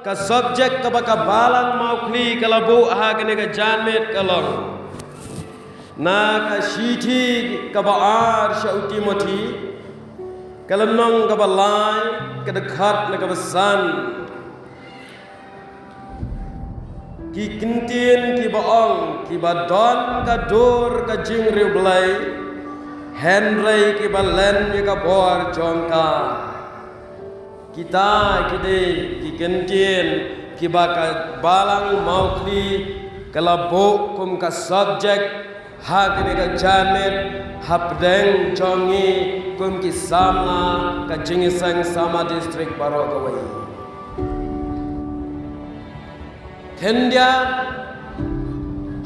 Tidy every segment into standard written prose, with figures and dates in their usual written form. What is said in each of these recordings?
ka subjek ka baka balang mau kli kalabu ha kene ka janmet kalong na ka shiti ka baar sha utimoti kalamnong ka balai ka dekhat na ka besan ki kintin ki baong ki badon ka dur ka jing riu blai henrei ki balen ye ka bor jongka kita kide ki kentin ki baka balang mau kli kalabo kum ka subject ha kene ka janet hapdeng jongi kum ki sama ka jingisang sama district baro ka wai kendia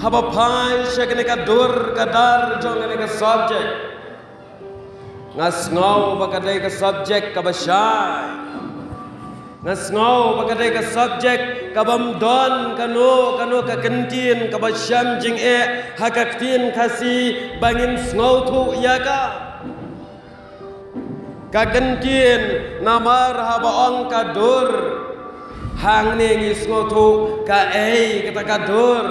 haba pai shekene ka dur ka dar jongene ka subject ngas ngau bakadai ka subject ka basyai ngasngau bagadai ka subjek kabam don kano ka kentin ka basyam jing hakaktin kasi bangin ngau tu ya ka kentin namar habaong ka dur hang ning ngau tu ka kata ka dur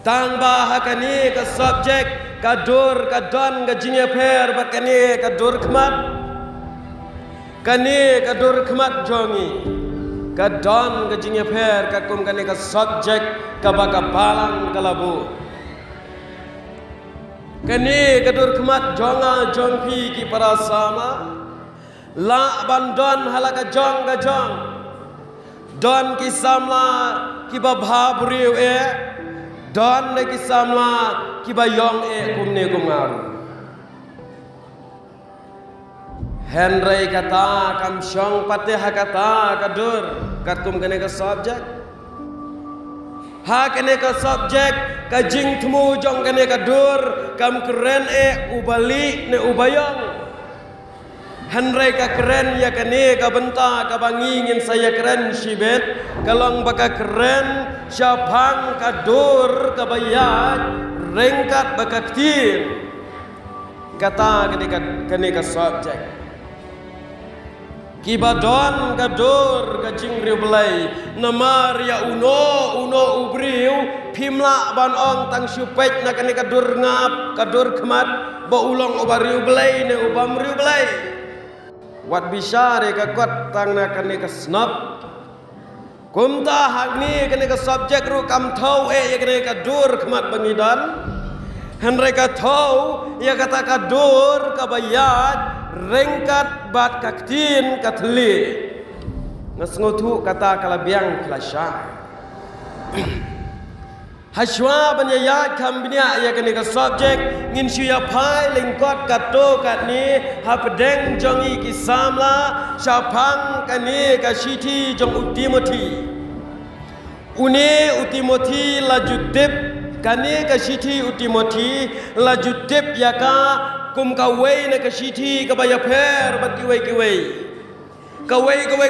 tang ba hakani ka subjek ka dur ka don ka jing per bakani ka dur khmat kani kadur khmat jongi kadon gajingya pher kakum kani ka subject kabaka balang kalabu kani kadur khmat jonga jongpi ki para sama la bandon halaka jong ga jong don ki samla ki babha briu don ne ki samla ki bayong kumne kumaru Henry kata kam syong patih kata kadur katkum kene ka subject ha kene ka subject ka jing temu jong kene kadur kam keren ubali ne ubayong Henry ka keren ya kene ka benta ka bangingin saya keren shibet kalong baka keren syapang kadur ka bayat rengkat bakaktir kata kene ka subject Kibadon kadur kajing riu belai namar ya uno ubriu pimla ban ong tang supet na kani kadur ngap kadur khmat bo ulong ubariu belai ne ubam riu belai wat bisa re ka kot tang na kani ka snap kumta hagni kani ka subject ru kam thau ya kani kadur khmat bangidan henry ka thau ya kata kadur kabayat rengkat bat kaktin katli ngasngotu kata kalabiang kelasya haswa banyaya kambinya ya kene ka subject ngin suya pai lingkot kato katni hapdeng jongi kisamla syapang kane ka shiti jong utimoti une utimoti lajudip kane ka shiti utimoti lajudip yaka kum kawai na kashiti kabaya per bat kiwai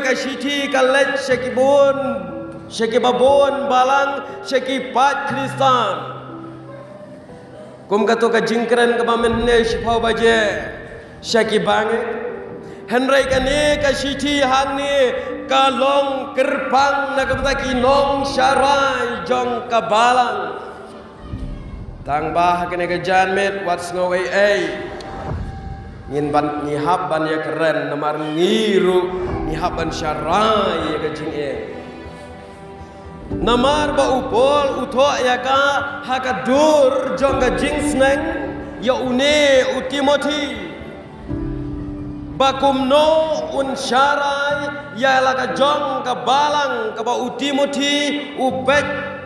kashiti kalet sheki babon balang sheki pat kristan kum kato ka jingkran kabamen ne shipau baje sheki bange henry kane kashiti hangni kalong kerpang na kabata kinong syarai jong kabalang tang bah kene ka janmet what's no way ngin ban ngihab ban ya keren namar ngiru ngihab ban syarai ya ka jing namar ba upol utho ya ka hakadur jong ka jing sneng ya une utimoti bakumno un syarai ya la ka jong ka balang ka ba utimoti upek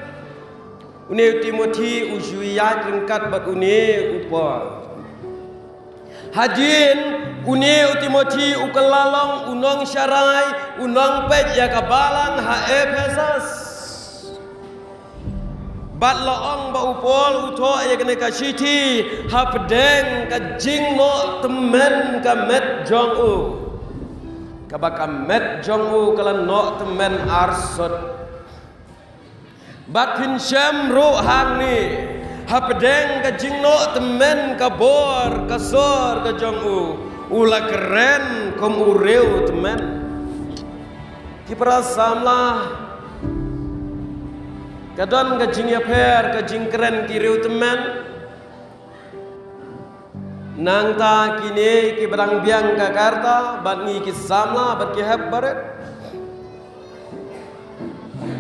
une Timothy ujuya ringkat bak une upa hajin une Timothy ukelalong unong syarai unong pej ya kabalang ha Efesus bat laong ba upol utho ya kene ka shiti ha pedeng ka jingno temen ka met jong u ka baka met jong u kala no temen arsot batin syam ro hang ni hapdeng ka jingno temen ka bor ka sor ka jong u ula keren kom ureu temen Kipra samlah kadon ka jing yaper ka jing keren kiriu temen nang ta kini ki berang biang ka karta bat ngi ki samla bat ki heb baret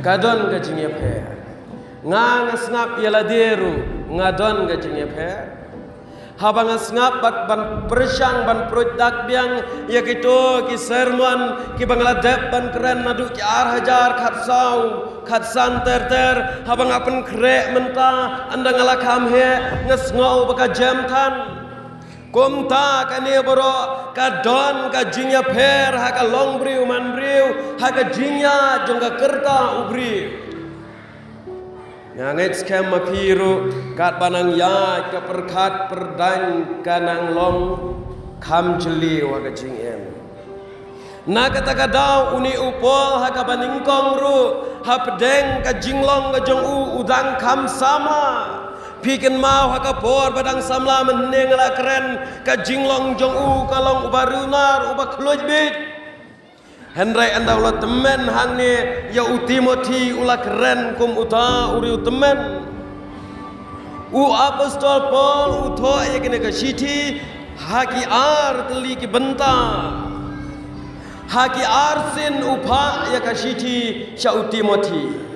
kadon ka jing yaper nga ngap yala deru ngadon ka jing yaper habang ngap bat ban persyang ban produk biang ya kito ki sermon ki bangladep ban keren nadu ki ar hajar khat sau khat san ter habang apen krek menta andang ala kam he ngesngau baka jam than kumta kani boro kadon ka jingya per ha ka long briu man briu ha ka jingya jongga kerta ubri nganget skem mapiru kat banang ya ka perkat perdan kanang long kam jeli wa ka jing em na kata kadau uni upol ha ka baningkong ru ha pedeng ka jinglong ka jong u udang kam sama Pikin mau haka por badang samla meneng la keren ka jinglong jong u kalong ubarunar ubak kluj bit Henry anda ula temen hangne ya u Timothy ula keren kum uta uri temen u apostol Paul u tho ya kene ka shiti haki ar teli ki benta haki arsin upa ya ka shiti sha u Timothy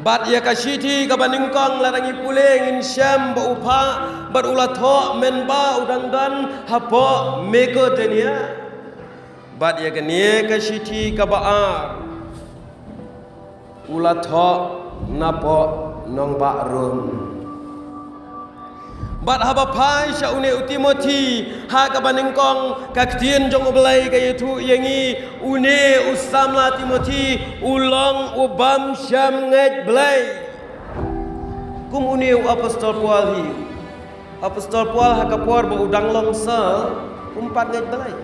bat ya kasiti ka baningkong larangi puling in syam ba upa bat ula tho men ba udang dan hapo meko tenia bat ya kene kasiti ka baar ula tho napo nong ba rum bat haba pai sha une Timothy ha ka baningkong ka tien jong oblai ka yetu yengi une usamla Timothy ulong ubam syam nget blai kum une apostol Paul hi apostol Paul ha ka por ba udang long sa umpat nget blai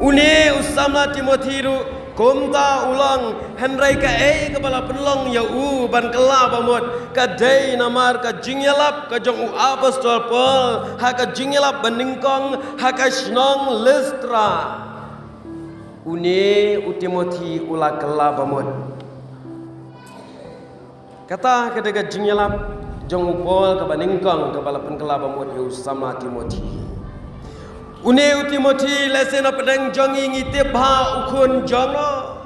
une usamla Timothy ru kumta ulang Henry ka ka bala penlong ya u ban kela bamot ka dei namar ka jingyalap ka jong u apostol Paul ha ka jingyalap baningkong ha ka snong Listra une u Timothy ula kela bamot kata ka jingyalap jong u Paul ka baningkong ka bala penkela bamot ya sama Timothy Une Timothy lesen pedang jongi ngitip ha ukun jono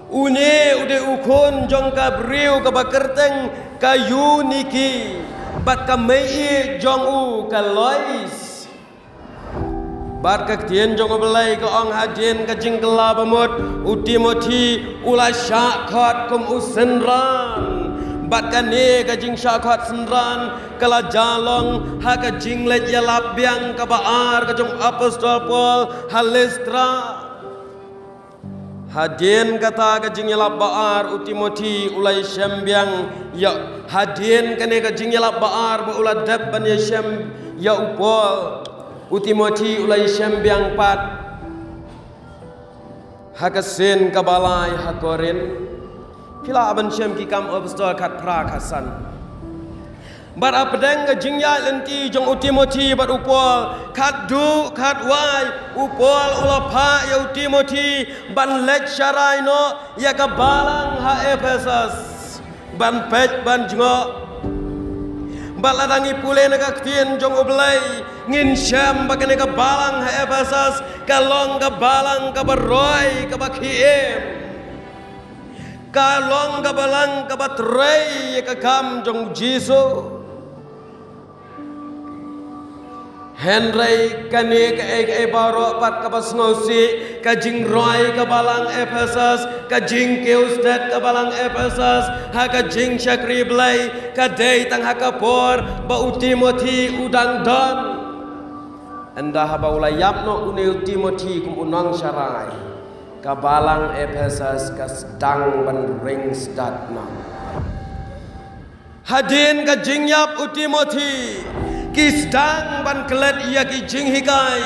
une ude ukun jong ka briu ka bakerteng ka uniki bat ka mei jong u ka lois bat ka tien jong belai ka ong hajin ka jingkela bamut u Timothy ula syakhat kum usenran bat kane ka jing syakhat senran kala jalong ha ka jing let yalap biang ka baar ka jong apostol Paul Listra hadien kata ka jing yalap baar u Timothy ulai syambiang ya hadien kane ka jing yalap baar ba ula dab ban ya syam ya u Paul u Timothy ulai syambiang pat ha ka sen ka balai ha korin Kila aban syam ki kam apostol kat pra kasan bat apedeng ka jingya lenti jong u Timothy bat upol kat du kat wai upol ula pa ya u Timothy ban let syarai no ya ka balang ha Efesus ban pet ban jngo baladangi pule na ka tien jong oblai ngin syam bakane ka balang ha Efesus kalong ka balang ka baroi ka bakiem kalong ka balang ka batrei ka kam jong Jisu Henry kane ka baro pat ka basnosi ka jing roi ka balang Efesus ka jing keustet ka balang Efesus ha ka jing syakri blai ka dei tang ha ka por ba u Timothy udang don anda ha ba ulayap no une Timothy kum unang syarai kabalang Efesus ka sedang ban ring statna hadin ka jingyap u Timothy ki sedang ban kelet ia ki jing hikai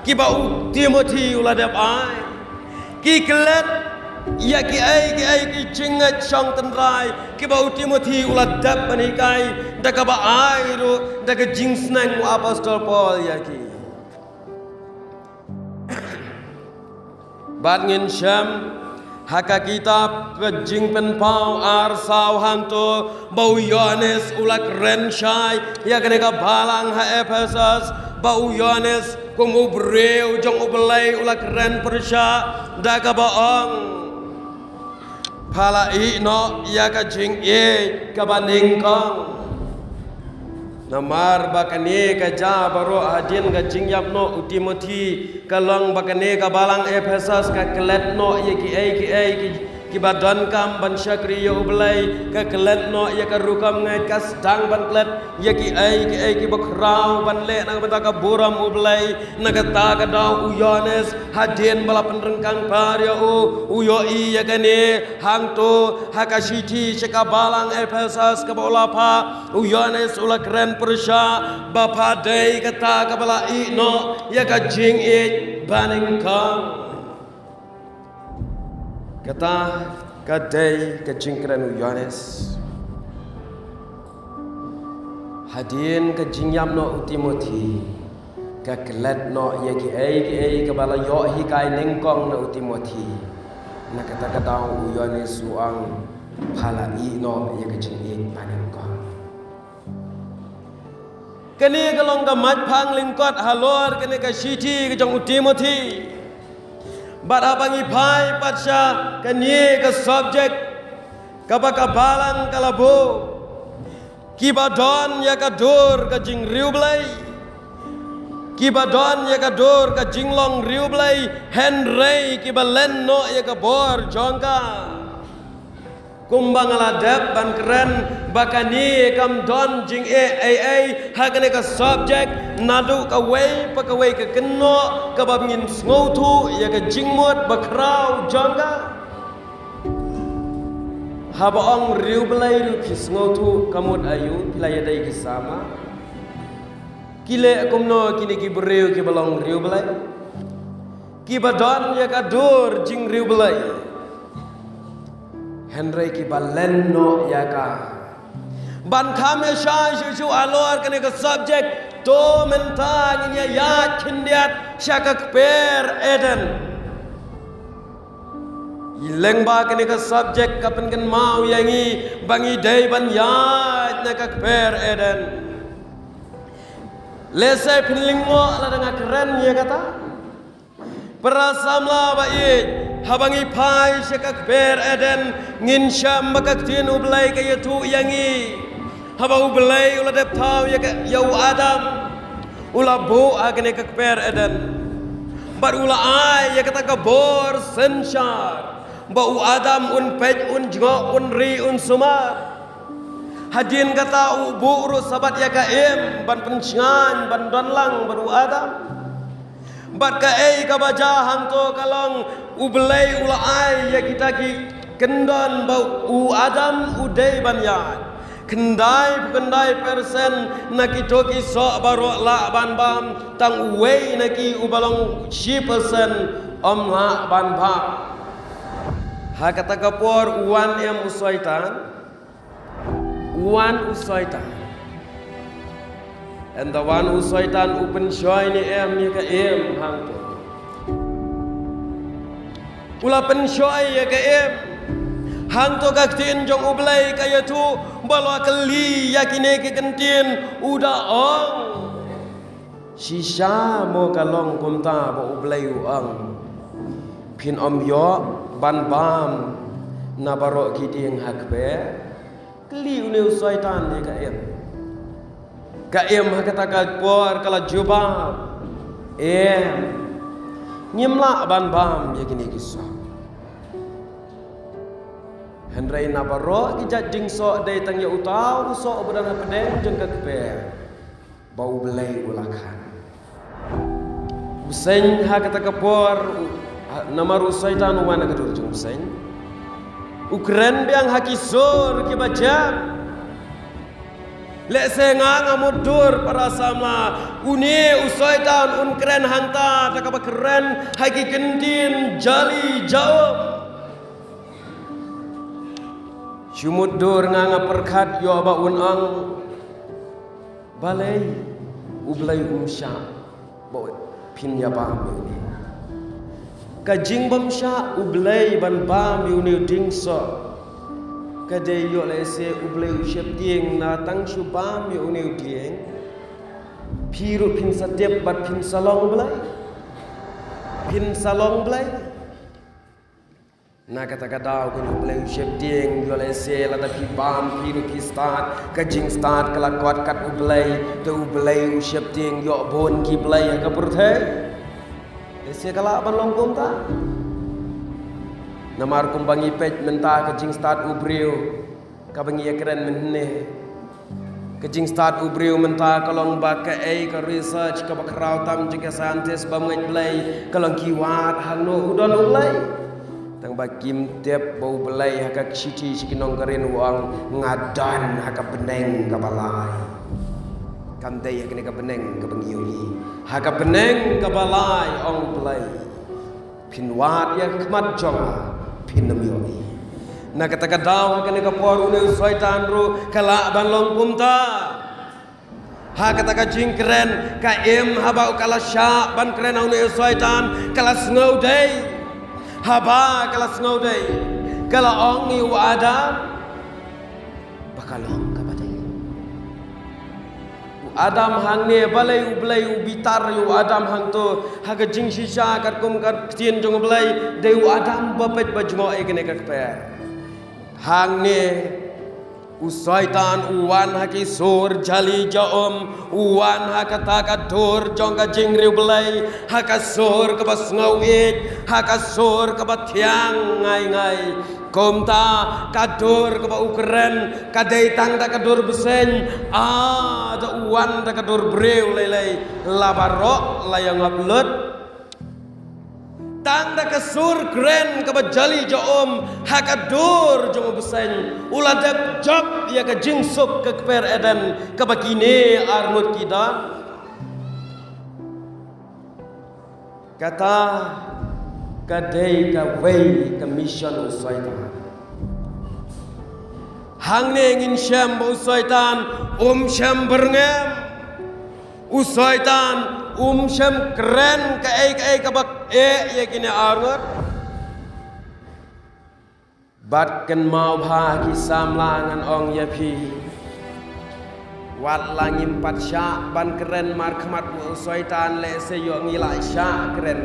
ki ba u Timothy uladap ai ki kelet ia ki ai ki jingat chong tenrai ki ba u Timothy uladap ban hikai da ka ba ai ru da ka jing snang u apostol Paul ia ki Bat ngin syam haka kitab kejing penpau ar saw hanto bau Yohanes ulak rensyai ya keneka balang ha Efesus bau Yohanes kum ubreu jong ubelai ulak ren persya daga baong pala no ya kejing kabanding kong namar bakane ka ja baro adin ka jingyap no Timothy kalong bakane ka balang Efesus ka kelet no ye ki badan kam ban syakri yo ublai ka kelet no ye ka rukam ngai ka stang ban klet ye ki bakrau ban le nang bata ka buram ublai nagata ka daw Yohanes hadin bala penrengkang par yo uyo i ye kane hang to hakashiti ka balang Efesus ka bola pa Yohanes ula keren persya bapa dei kata ka bala i no ye ka jing baning kang kata kadai kejingkran Yohanes hadin kejingyam no Timothy ka kelet no ye ki kabala yo hi kai ningkong no Timothy na kata Yohanes suang phala i no ye kejing paningkong kani kalong ka mat phang lingkot halor kani ka shiti ka jong Timothy bat abangi pai patsha kani ka subject kabaka balang kalabo kibadon ya ka dur ka jing riublai kibadon ya ka dur ka jinglong riublai henrei kibalen no ya ka bor jongka kumbang aladep ban keren bakani kam don jing hakane ka subject nadu ka wei pakawei ka kenno ka babngin ngoutu ya ka jingmot bakrau jangga habaong riublai ru kis ngoutu kamut ayu pilaya dai kisama kile kumno kini ki breu ki balong riublai ki badon ya ka dur jing riublai Henry ki balen no yaka ban khame sha shu alor kane ka subject to mentang nya ya kindiat syakak per eden ileng ba kane ka subject kapan kan mau yangi bangi dai ban ya nya ka per eden lese pinlingmo ala dengan keren ya kata perasamla baik habangi pai syakak ber eden ngin syam makaktin ublai kaya tu yangi haba ublai ula dep tau ya yau adam ula bo agane kak ber eden bar ula ai ya kata kabor sensyar bau adam un pej un jgo un ri un sumar hadin kata ubu uru sabat ya kaim ban pencingan ban donlang baru adam bat ka ka baja hanto kalong ublai ulai ya kita ki kendon bau adam udai banyak kendai persen nakitoki so baro la ban bam tang wei naki ubalong 10% om la ban bam ha kata kapor uan yang usaitan and the one who Satan open shoy ni ni ka hang tu ula pen shoy ya ka hang tu ka tin jong ublai ka ya tu balwa kali yakine ke kentin uda ong shisha mo kalong kumta bo ublai uang pin om yo ban bam na baro kiting hakbe kali unu Satan ni ka kata por kala jubab nyimla ban bam ya gini kisah Henry nabaro ijat jingso dai tang ya utau so obadan pedeng jeng keper bau belai ulakan Usain ha kata kapor namaru Satan wana kadur jeng usain ukren biang hakisor kibajam lek sengang amudur para sama uni usaitan un keren hanta tak apa keren haki kentin jali jauh syumudur nganga perkat yo aba unang balai ublai umsya bawa pin ya bang ini Kajing bamsha ublay ban bam yuni dingso. Kadai yo lese ublay usyap tieng na tang shu bam yuni tieng. Piru pin setiap bat pin salong blay. Pin salong blay. Na kata kadau kan ublay usyap tieng yo lese lada pi bam piru pi start kajing start kelakot kat ublay ke ublay usyap tieng yo bon ki blay ka purthai. Lese kala ban longkom ta. Namar kumbangi pej menta kajing start ubriu kabangi ekren menhe kajing start ubriu menta kalong ba ka ka research ka bakrau tam jika scientist ba ngai blai kalong kiwat hangno udon ulai tang ba kim tep bau blai haka chiti sikinong karin wang ngadan haka beneng ka balai kam dei hakne ka beneng ka bangiuli haka beneng ka balai ong blai pinwat ya khmat jonga pinam yoni na kata kadau hakane ka poru ne syaitan ru kala ban long kumta ha kata ka jingkren ka em haba kala sya ban kren au ne syaitan kala snau dei haba kala snau dei kala ong ni adam bakalong ka badai Adam hang ne balai ublai ubitar yu Adam hang to haga jing shisha kat kum kat tien jong blai deu Adam bapet bajmo e kene kat per hang ne usaitan uwan haki sur jali jaom uwan hakata kadur jong ka jing riu blai haka sur ka bas ngawit haka sur ka bathiang ngai ngai komta kadur ka ukren kadai tang da kadur besen da uwan da kadur breu lelai labarok layang ablut tang da kasur kren ka bajali jaom hakadur jong besen uladep job ya ka jingsuk ka per eden ka bakine armut kita kata kadai ka wei ka mission usaitan hang ne ngin syam usaitan syam berngem usaitan syam keren ka ai ka bak ya kini arngot bat kan mau bha ki samlangan ong ya pi wat langim pat sya ban keren mar khmat usaitan le se yo ngilai sya keren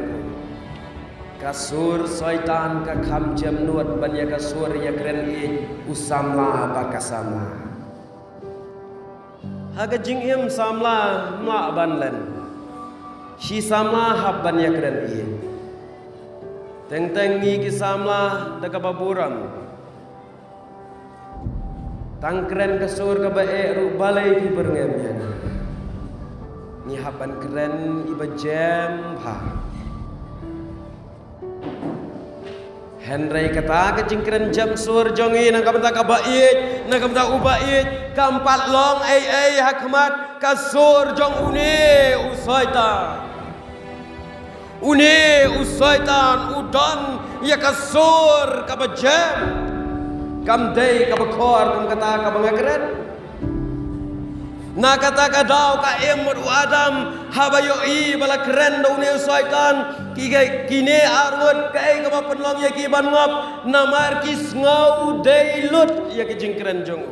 kasur syaitan ka kham jam nuat ban ya kasur ya keren i usamla bakasama haga jingim samla ma ban len shi samla hab ban ya keren i teng teng ni ki samla da ka baburam tang keren kasur ka bae ru balai ki berngem ya ni haban keren i ba jam ha Henry kata ke jingkren jam sur jongi nak kamta ka bait nak kamta ubait kampat long ai hakmat kasur jong une usaitan udon ya kasur ka bajam kam dei ka bakhor kum kata ka bangakren na kata ka daw ka emot Adam habayo i bala keren do ne syaitan kine arwot ka ai ka penlong ya ki ban ngop namar ki ngau dei lut ya ki jingkren jong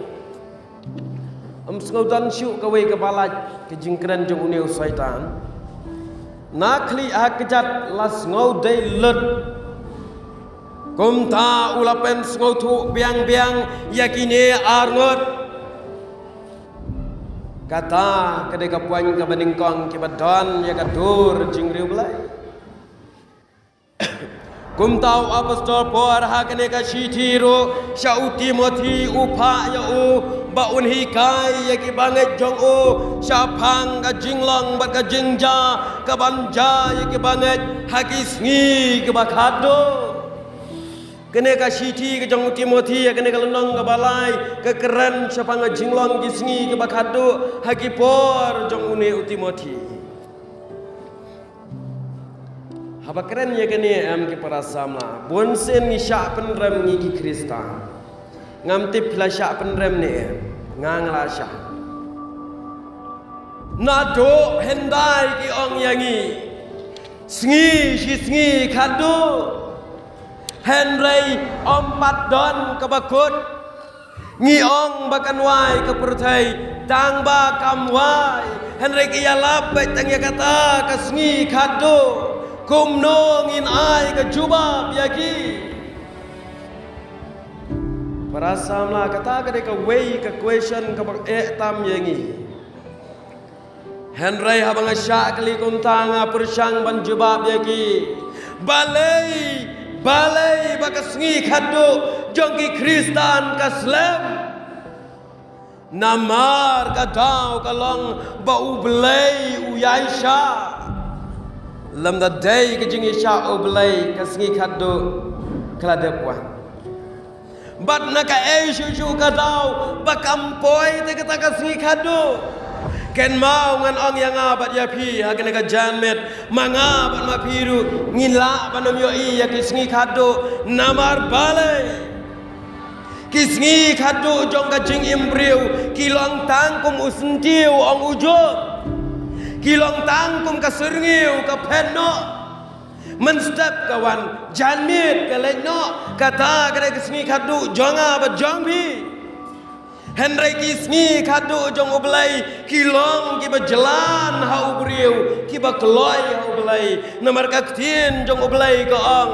ngau dan syu ka wei ka balaj ki jingkren jong ne syaitan na khli a kejat las ngau dei lut kumta ulapen ngau thu biang ya kine arwot kata kedai kapuan ka beningkong ki badon ya kadur jingriu belai kumtau apostol por hakne ka shitiro sha Timothy upha ya ba unhi kai ya ki banget jong sha phang ka jinglong ba ka jingja ka banja ya ki banget hakis ngi ka bakhado kene ka shiti ke jong Timothy ya kene ka lenong ka balai ke keren siapa nga jinglong gisngi ke bakhado hakipor jong une Timothy haba keren ya kene am ke para samla bonsen ni sya penrem ni ki Krista ngam tip la sya penrem ne ngang la sya nado hendai ki ong yangi Sengi kado Henry ompat don kebakut Ngiong bakan wai ke pertai Tang ba kam wai Henry kia lapet tang ya kata ke sengi kado Kum no ngin ai ke jubab yaki Parasamlah kata ke deka way ke question ke tam yengi Henry habang asyak kali kuntanga persang ban jubab yaki balai bakas ngi khadu jongki Kristan kaslem namar kadau kalong bau belai uyaisha lam da day ke jingi sha belai kas ngi khadu kladepwan bat naka shu kadau bakampoi te kata kas ngi khadu Ken mau ngan ong yang abat ya pi hakene ka janmet mangabat ma piru ngila banom yo I ya kisngi khado namar balai kisngi khado jong ka jing imbriu kilong tangkum usentiu ong ujot kilong tangkum ka serngiu ka penno menstep kawan janmet ka lenno kata kare kisngi khado jong abat jong pi Henry kisngi kado jong oblai kilong kiba jalan ha ubriu kiba keloi ha oblai namar kaktin jong oblai ka ong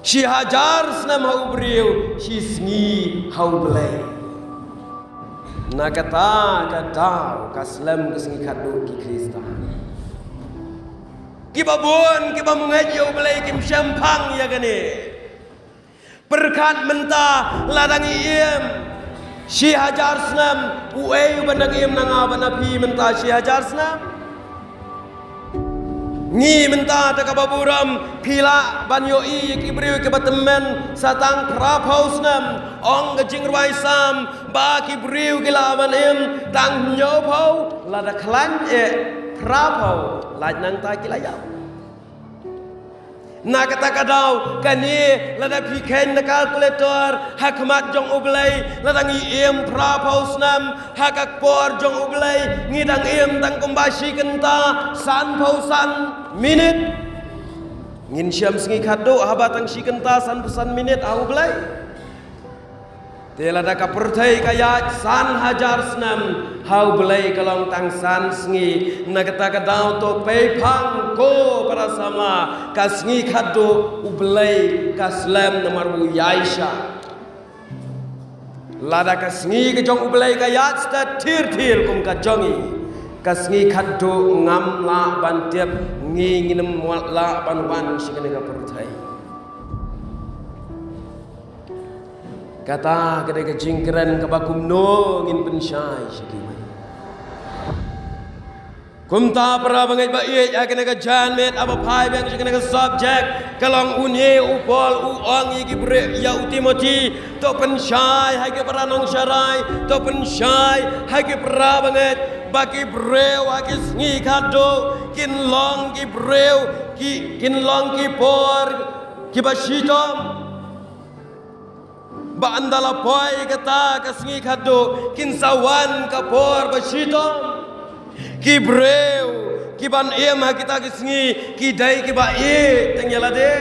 si hajar snam ha ubriu si sngi ha oblai nakata kadau kaslam kisngi kado ki Kristan kiba bon kiba mengaji oblai kim syampang ya gane perkat mentah ladangi iem Si hajar senam uai bandang im nanga banapi mentah si hajar senam Ngi mentah tak baburam pila banyo I kibriu ke batemen satang prapau senam ong gejing ruaisam ba kibriu ke laban im tang nyopau lada klan prapau laj nang ta kilayau Na kata kadau kani lada piken na kalkulator hakmat jong ublay ladang iem prapausnam hakak por jong ublay ngidang iem tang kumbashi kenta san pausan minit ngin syam sengi kado habatang shi kenta san pausan minit au ublay Tela da kapertai kaya san hajar senam hau belai kalong tang san sengi na kata kadau to pei pang ko para sama kasngi kado ublai kaslam namar bu yaisha lada kasngi ke jong ublai kaya sta tir kum ka jongi kasngi kado ngam la ban tiap ngi nginem la ban wan sikene kapertai Kata kedai kejingkeran kebakum no ngin pensyai sikimai. Kumta para bangai baik akan ke janmet apa pai bang sikene ke subjek kalong unye upol uang iki bre ya utimoti to pensyai hai ke para nong syarai to pensyai hai ke para bangai baki breu aki sngi kado kin long ki breu kin long ki por ki basitom Ba andala poi kata kasngi kado kinsawan kapor basitom kibreu kiban ema kita kisngi kidai kiba e tengyala de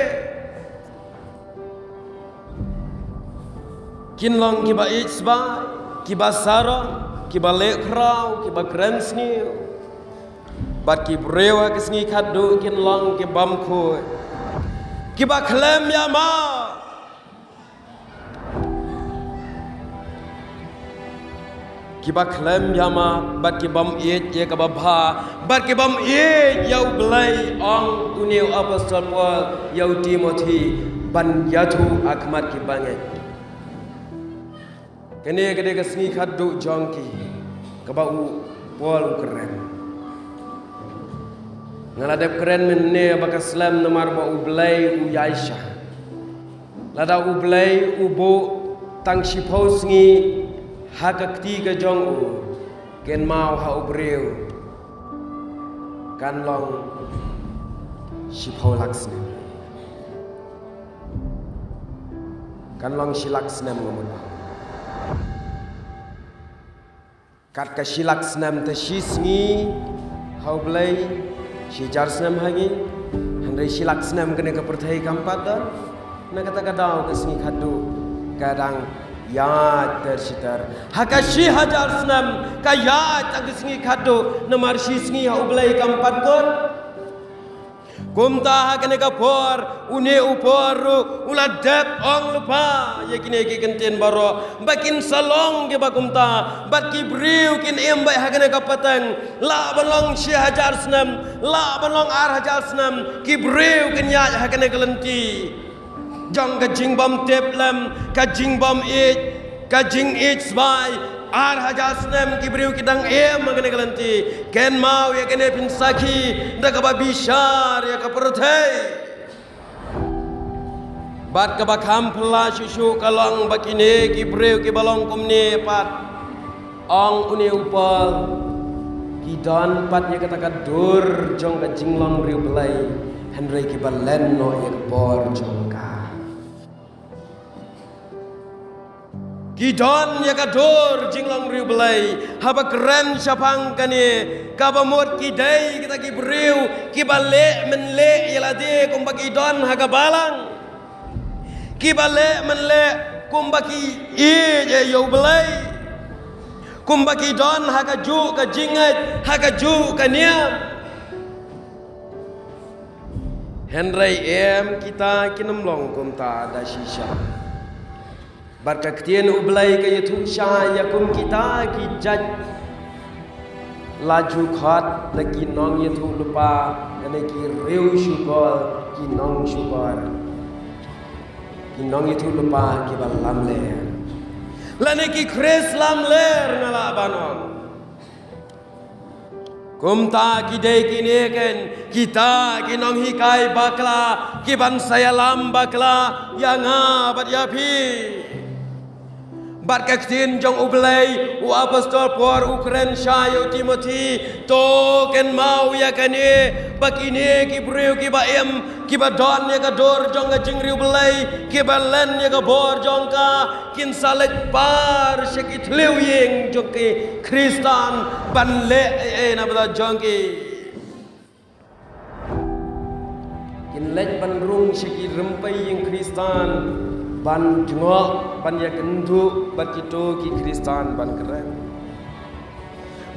kinlong kiba isba kiba saron kiba lekrau kiba kremsni bat kibreu kisngi kado kinlong kibam ko kiba klem yama Kiba klem yama bat kibam it ye kababha bat kibam it yau belai ong uniu apostol Paul yau Timothy ban yatu akmat kibanget kene kede kesni khadu jongki kabau Paul keren ngaladep keren menne bakaslam namar ba ublai u Yaisha lada ublai ubo tang shipos ngi hakakti ke jong u ken mau ha ubreu kan long shipho laksnem kan long shilaksnem ngomun kat ka shilaksnem te shisngi ha ublai shi jarsnem hagi Handai silak senam kena ke pertai kampat dan nak kata kadau ke sengi kadu kadang ya tersitar hakashi hajar senam kaya tak ke sengi kadu namar si sengi ha ublai kampat kon kumta kena ke por une upor uladap ong lupa yakine ki kenten baro bakin salong ke bakumta baki briu kin embai hakane ke patang la balong si hajar senam la balong ar hajar senam ki briu kin ya hakane ke lenti jong ka jing bom tep lam ka jing bom it sbai ar hajar senam ki briu kidang hakane ke lenti ken mau ya kene pinsaki nda ka babishar ya ka perthai bat ka bakham phla shushu kalong bakine ki breu ki balong kumne pat ong une upal ki don pat ye kata dur jong ka jinglong riu belai handrei ki balen no ye bor jongka ki don ye ka dur jinglong riu belai haba keren sapang kane ka bamot ki dai kita ki breu ki bale menle yelade kum baki don haga balang ki bale menle kumbaki je yo belai kumbaki don haka ju ka jingat haka ju ka niam Henry kita kinamlong kumta da shisha barkaktian ublai ka yatu sha yakum kita ki jaj laju khat lagi nong yatu lupa ane ki riu syukol ki nong syukor Inong itu lupa ki balam ler. Lani ki kres lam ler ngala banon. Kumta ki dei kineken kita kinong hikai bakla ki ban saya lam bakla yang abat yapi. Bat kaktin jong ublai u apostol por Ukren shayo Timothy to ken mau ya kane bakine ki breu ki ba em ki ba don ya ka dor jong ga jingriu belai ki ba len ya ka bor jong ka kin salek par sekit leu yeng jong ki Kristan ban le na ba jong ki kin lek ban rung sekit rempai yeng Kristan ban jengok ban ya kendu bat kito ki Kristan ban keren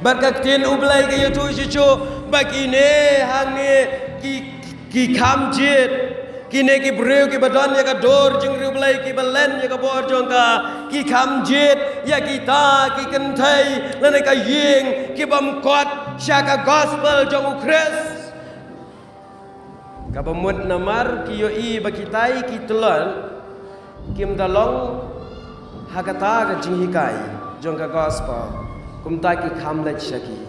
barkaktin ublai ke yotu shicho bakine hange ki khamjit kine ki breu ki badon ya ka dor jingri ublai ki balen ya ka bor jongka ki khamjit ya kita ki kenthai lane ka ying ki bam kot syaka gospel jong ukres ka bamut namar ki yo I bakitai ki telon Kim dalong hakata ka jinghikai jong ka gospel kumta ki khamlet shaki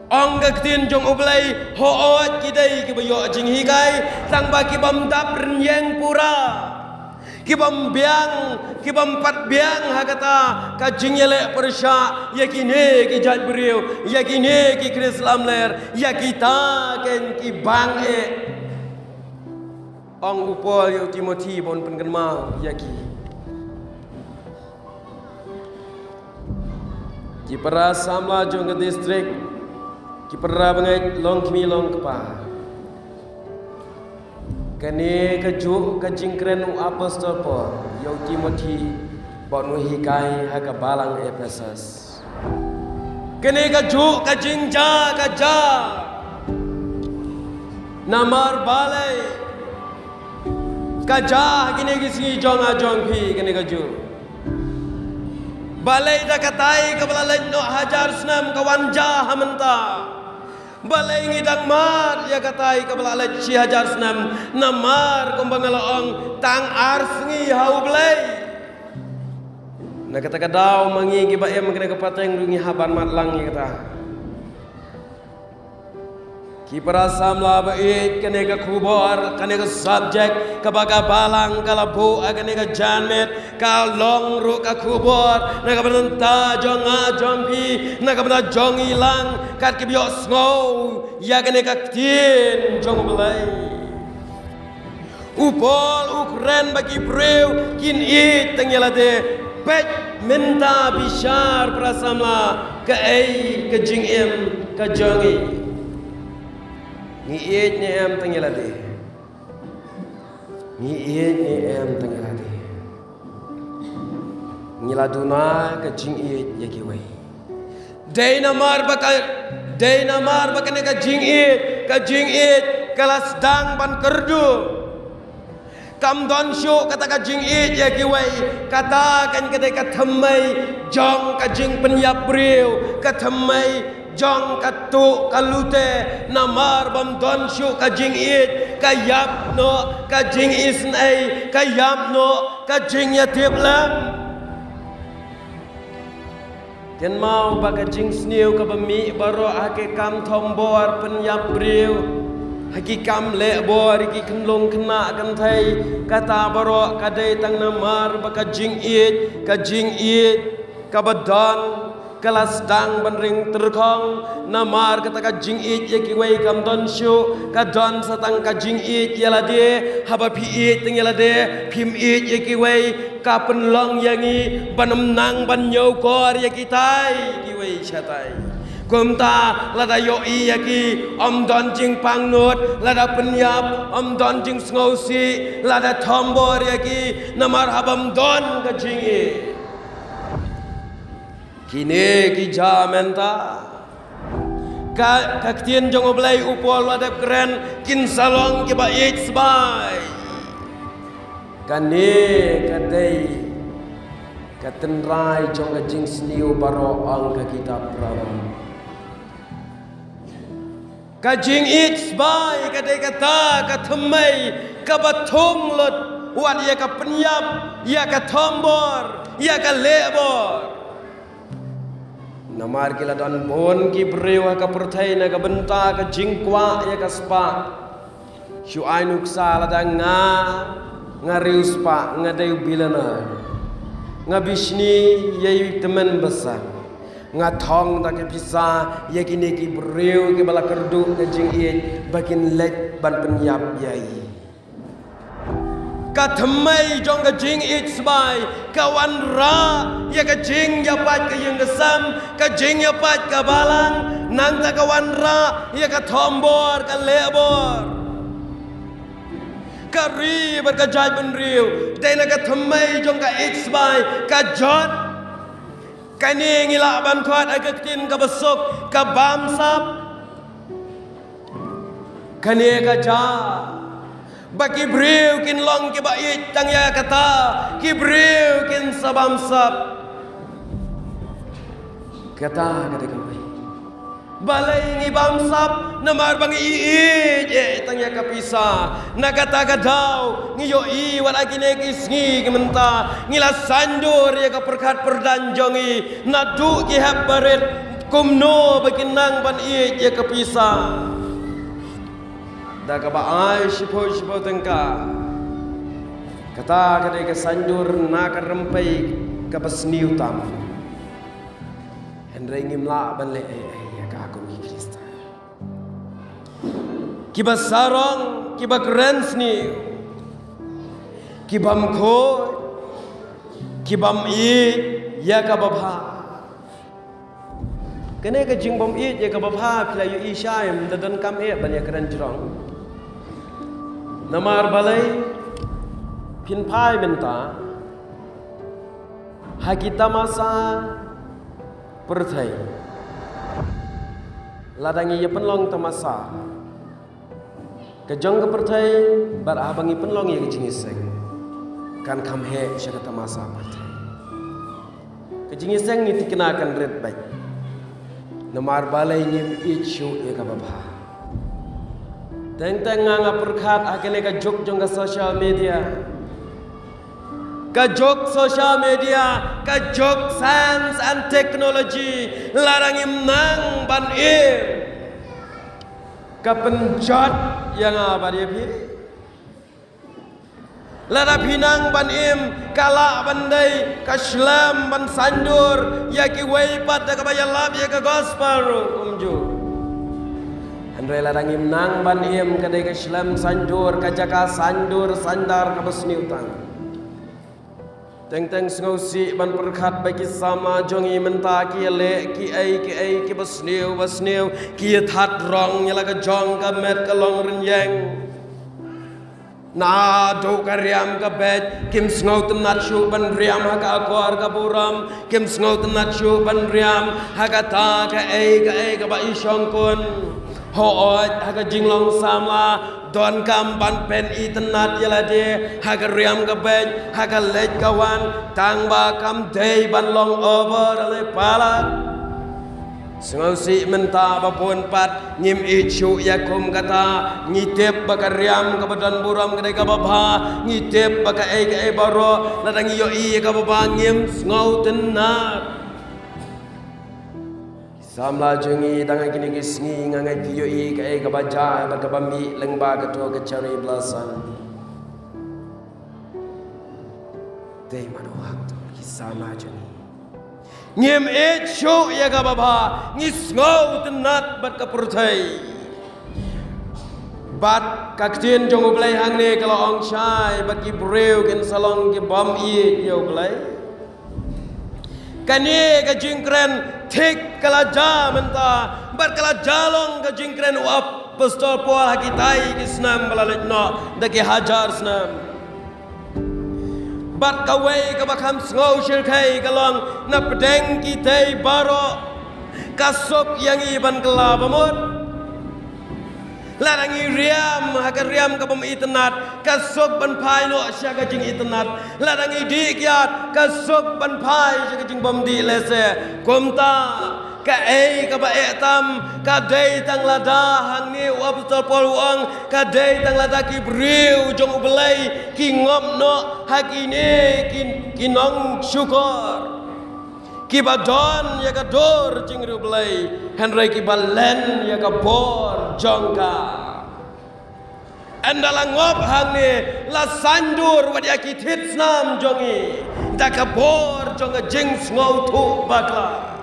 ong ka tin jong ublai ho ot ki dai ki bayo jinghikai sang ba ki bam dap renyeng pura ki bam biang ki bam pat biang hakata ka jingyele persha yakine ki jat beriu yakine ki krislam ler yakita ken ki bang Ong upol yo Timothy bon pen mau yaki ki para samla jong ke distrik ki para bangai long kimi long kpa kane ka ju ka jingkren u apostol por yo Timothy bon hikai ha ka balang Ephesus kane ka ju ka jingja ka ja namar balai Kajah kini kisi jong ajong pi kini kaju. Balai dah katai kepala no hajar senam kawan jah hamenta. Balai ngidang mar ya katai kepala si hajar senam namar kumbang alaong tang arsengi hau belai. Nak kata kadau mangi kiba em kena kepateng dungi haban matlang ya kata. Ki para samla bait kane ka khubor kane ka subject ka baga balang kala bu kane ka janmet ka long ru ka khubor na ka bananta jong a jong pi na ka bana jong ilang kat ki bio sngo ya kane ka tin jong belai upol ukren bagi breu kin I tengyalade pet minta bishar para samla ka ai ka jing em ka jongi Ngiit ni em tangilade. Ngiit ni em tangilade. Ngiladuna ka jing iit yakiway. Day namar baka ne ka jing iit kalasdang ban kerdu. Kam don syu kata ka jing iit yakiway kata kan kadai ka thamai jong ka jing penyap riu ka thamai jong ka tu ka lute namar bam don syu ka jing iit ka yap no ka jing isnai ka yap no ka jing ya tiap lam. Ken mau baka jing sniu ka bami baro ake kam thombor penyap riu haki kam le bor haki kenlong kena kan thai kata baro kadai tang namar baka jing iit ka badan kelas dang banring terkong namar kata ka jing iit yaki wei kam don syu ka don satang ka jing iit yala de haba pi iit teng yala de pim iit yaki wei ka penlong yangi banam nang ban nyau kor yaki tai ki wei chatai kumta lada yo i yaki om don jing pangnut lada penyap om don jing sngosi lada tombor yaki namar habam don ka jing iit kini ki jamenta ka kaktien jong oblai upol wadap keren kin salong ki ba ich sbai kane kadai katenrai jong jing sniu baro ang ka kitab prawan ka jing ich sbai kadai kata ka thamai ka bathum lot wan ya ka penyap ya ka tombor ya ka lebor namar kila don bon ki brewa ka perthai na ka benta ka jingkwa ya ka spa shu ainuk sala da nga rius pa nga dayu bilana nga bishni yai teman besar nga thong da ke pisa ya kini ki brew ki bala kerdu ka jing iet bakin let ban penyap yai ka thamai jong ka jing ich sbai ka wan ra ya ka jing ya pat ka yang gesam ka jing ya pat ka balang nang ta ka wan ra ya ka thombor ka lebor ka ri ber ka jai ben riu dai na ka thamai jong ka ich sbai ka jot ka ni ngila ban khot ai ka tin ka besok ka bam sap ka ni ka ja baki brew kin long ki ba it tang ya kata ki brew kin sabam sab kata kata kamai balai ngi bam sab namar bang i tang ya kapisa na kata kadau ngi yo i wala kine kisngi kementa ngila sandur ya ka perkat perdanjongi nadu ki habaret kumno bakin nang ban i ya kapisa da ka ba ai shipo tengka kata kadai ka sanjur na ka rempai ka basni utam hendrai ngimla ban le ya ka aku ni Krista ki basarong ki bakrensni ki bam kho ki bam i ya ka babha kene ka jing bam i ya ka babha pla yu i shaim da dan kam e ban ya kren jrong namar balai pin pai benta hakita masa perthai ladangi ye penlong tamasa kejong ke perthai bar abangi penlong ye kejingiseng kan kam he syaka tamasa perthai kejingiseng ni dikenakan red baik namar balai nyem ichu ye ka babha teng nga perkhat akene ka jok jong ka social media ka jok social media ka jok science and technology larang imnang ban ka penjat yang apa dia pi lara pinang ban kala bandai ka shlam ban sandur ya ki weipat ka bayalab ya ka gospel umju Andai larang imnang ban kadai ka shlam sanjur ka jaka sandur sandar ka basni utang teng sngau si ban perkhat bagi sama jongi menta ki le ki ai ki basneu ki that rong nyala ka jong ka met ka long ren yang na do ka riam ka bet kim sngau tenat shu ban riam ha ka akor ka buram kim sngau tenat shu ban riam ha ka ta ka ai ka ba isong kun ho oi ha ka jinglong samla Don kam ban penitenat yalade hagariam ka ben hagalej kawan tang ba kam day ban long over ale palat sengau si menta babon pat ngim ichu yakum kata ngitep bakariam ka badan buram kadai ka babha ngitep baka ai baro ladang yo i ka babha ngim sengau tenat Samla jungi tangan kini kisngi ngangai piyo i ka baca bakabami lengba kato kecari belasan. Dei mano waktu kisama jungi. Ngim echo ya ka baba ngisngau tenat bat kapurtai. Bat kaktien jongo belai hang ne kalau ong chai bat ki breu kin salong ki bam i yo belai. Kani ka jingkren Tik kalaja menta berkalaja long ke jingkren wap pistol poal hakitai kisnam balalit no daki hajar snam bat kawai ke bakam sngau shilkai kalong na pedeng kitai baro kasop yang iban kelabamut larangi riam hakar riam ka pam itenat kasop ban pai no asya ka jing itenat larangi dikyat kasop ban pai asya ka jing bam di lese komta ka ka ba etam ka dei tang lada hang ni wap tol poluang ka dei tang lada ki briu jong belai ki ngop no hakine kinong syukur Kibadon ya ka dor jingru belai Henry kibalen ya ka bor jongka Andala ngop hang ni la sandur wadia kitit snam jongi da ka bor jonga jings ngau tu bakla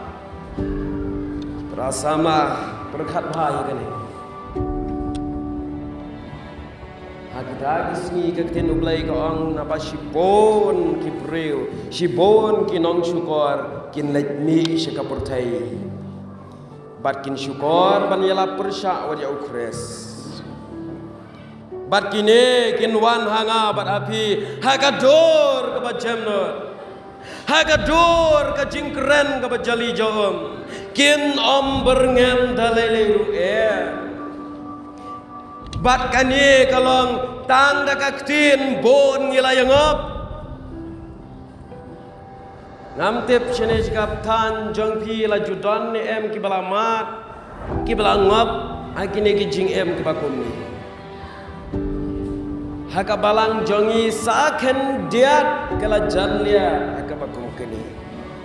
Prasama berkat bahaya kan ni Hagda gisngi kaktin ublay ka ang napa shibon ki breu shibon ki nong syukor kin letmi siya kapurtay bat kin syukor ban yala persya wadi ukres bat kine kin wan hanga bat api hagador ka bajamnot hagador ka jingkren ka bajali jom kin om berngem dalele ru'em Bat kani kalong tanda kaktin bon ngilayangop Ngamtip sini jikap tan jong pi la judan ni em kibalamat kibalangop akini kijing em kibakumni Hakabalang jongi saken diat kala janlia hakabakum kini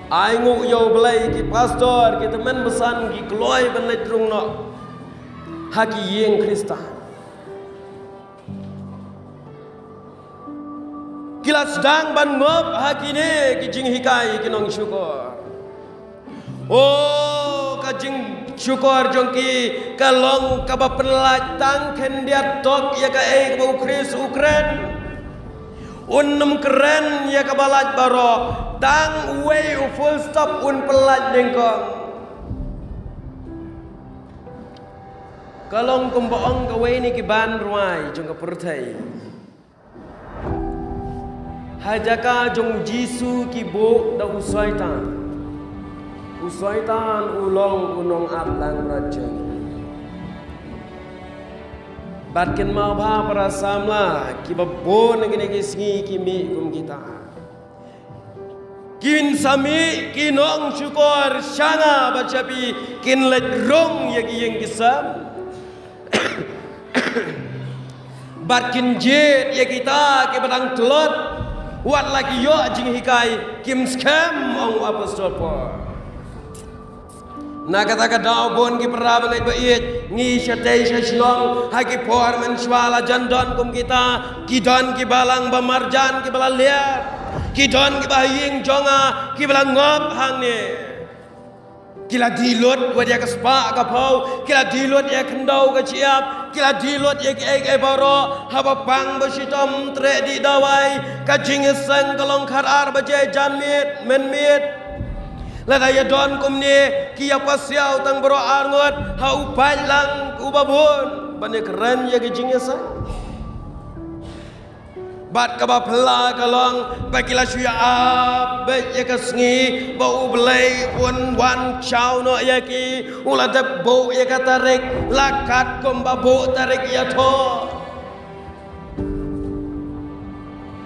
Aingu yo belai ki pastor ki teman besan ki kloy ban letrung no haki yeng Kristan Kila sedang ban ngop hakine kijing hikai kinong syukur. Oh kajing syukur jongki kalong kaba penlaj tang kendiat tok ya ka kaba ukris ukren. Unnem keren ya kaba laj baro tang way full stop un pelaj dengkong. Kalong kumbaong kawai ni kiban ruai jong kapurtai. Hajaka jong Jisu kibo da usaitan ulong unong ablang rajang Batkin mau ba para samla kibabo ngene kisngi kimi kum kita Kin sami kinong syukur syanga bacapi kin ledrong yagi yang kisam Batkin jet ya kita ke badang telot Wat lagi yo jing hikai kim scam ong apostol po. Na kata daw bon ki peraba ngai bait ngi syatei syalong haki por men swala jandon kum kita kidon ki balang bamarjan ki balalia kidon ki bahing jonga ki balang ngop hang ni. Kila dilot wadia ka spa ka pau kila dilot ya kendau ka ciap kila dilot ek baro haba pang basitom tre di dawai kajing seng kalong kharar bajai janmit menmit ladaya don kumni kia pasiau tang baro arngot ha upai lang ubabun bane keren ya kajing seng bat ka ba phla kalong ba kila suya ab be ya ka sngi ba u blai un wan chau no ya ki ula de bo ya ka tarik lakat kom ba bo tarik ya tho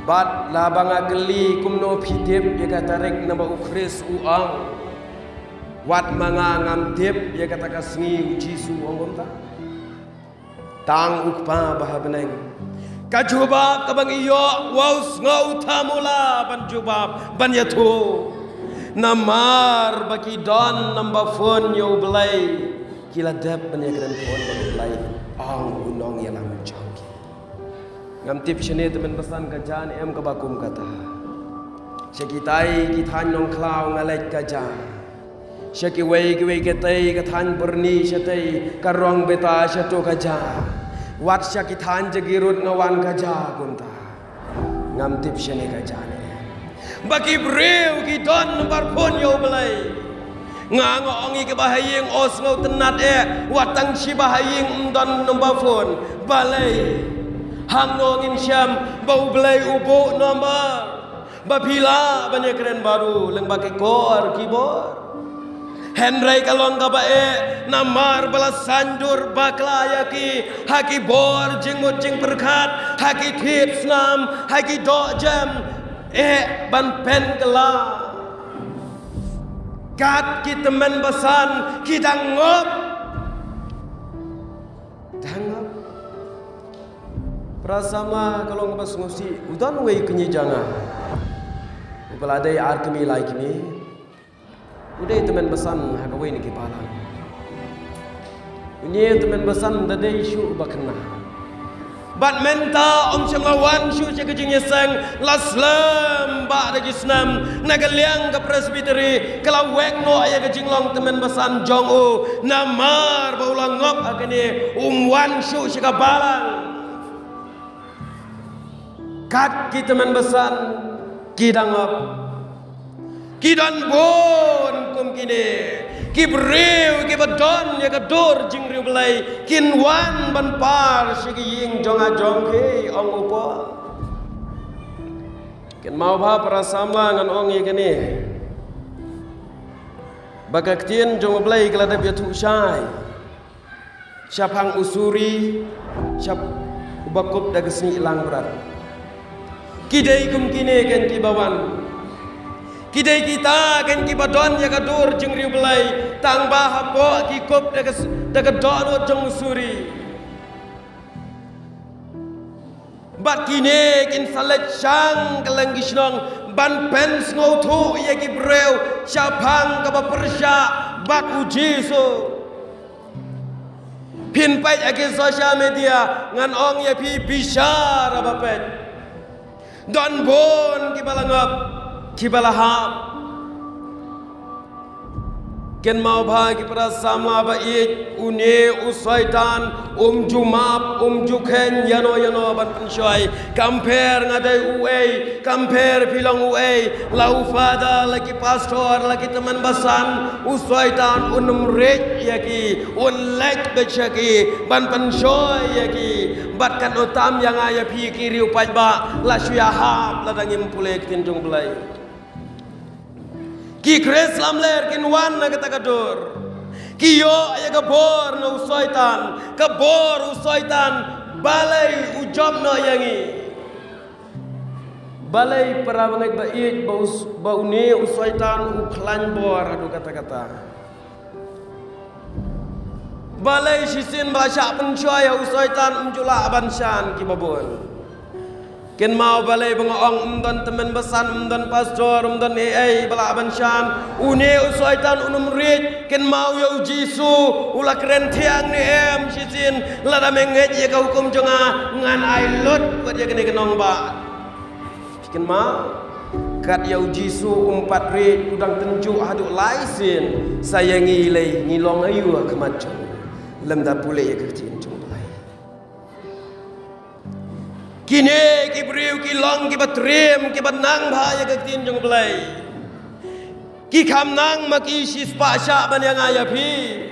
bat la banga geli kum no phidip ya ka tarik na ba u kris u ang wat manga ngam dip ya ka ta ka sngi u jisu ong ta tang ukpa ba beneng kajubab kabang iyo waus ngau tamula ban jubab ban yatu namar baki don namba phone yo belai kila dep ban yakran phone ban belai ang unong ya lam changki ngam tip shene temen pesan kajan em ka bakum kata sekitai kithan nong klau ngalek kaja seki wei ketai kathan perni setai karong beta satu kaja wat syakitan jegirut ngawan kaja gunta ngam tip shene kajane baki breu ki don nomor pun yo belai ngangong ke bahayeng os ngau tenat watang si bahayeng don nomor pun balai hang ngongin syam bau belai ubu nomor babila banyak keren baru leng baki kor kibor Henry kalong kabae namar balas sandur bakla yaki haki bor jengut jeng perkat haki tips nam haki dok jam ban pen kela kat kita men basan kita ngop dangop prasama kalong bas ngosi udan wei kenyi jangan ubaladai arkemi like me udai teman besan hagawai ni kepala. Ini teman besan dadai syu bakna. Bat menta om semlawan syu cekejingnya sang laslam ba da gisnam nagaliang ka presbiteri kalau weng no aya kejinglong teman besan jong u namar baulang ngop agane wan syu sikabalang. Kat ki teman besan kidangop kidan bon kum kini kibreu kibadon ya kador jingriu belai kinwan ban par sigi ying jonga jongke ong upo kin mau ba para sama ngan ong ye kini bagaktien jong belai kelada biatu syai syapang usuri syap bakup dagesni ilang berat kidai kum kini kan kibawan kidai kita kan kibadon ya kadur jengriu belai tang bahapo kikop daga dono jeng suri bat kine kin salet sang keleng gisnong ban pens ngotu ya kibreu syapang kaba persya bat ujiso pin pai ake sosial media ngan ong ya pi bishar abapet don bon kibalangap kibalahap ken mau bagi para sama baik une usaitan jumap jukhen yano ban pensoi compare ngadai uei compare bilang uei lau fada lagi pastor lagi teman basan usaitan rek yaki lek bechaki ban pensoi yaki batkan utam yang aya pikiri upai ba la syahab ladangim pulek tinjung belai ki kres lamler kin wan na katakadur kiyo ay kabor na usoitan kabor usoitan balay ujob no yangi balay para bangay bait bauni usoitan uklan bor adu kata-kata balay sisin basya pencoy usoitan umjula abansyan kibabon ken mau balai bengong dan teman besan dan pastor dan bala abansyan une usoitan rit ken mau ya ujisu ula keren tiang ni sisin lada menget ya ka hukum jonga ngan ailut buat ya kene kenong ba ken mau kat ya ujisu rit udang tenju aduk laisin sayangi lei ngilong ayu kemacung lem da pule ya kertin jung balai Kini ki beriu ki long ki batrim ki banang bahaya ke tin jong belai. Ki kam nang maki sis pasha ban yang ayah pi.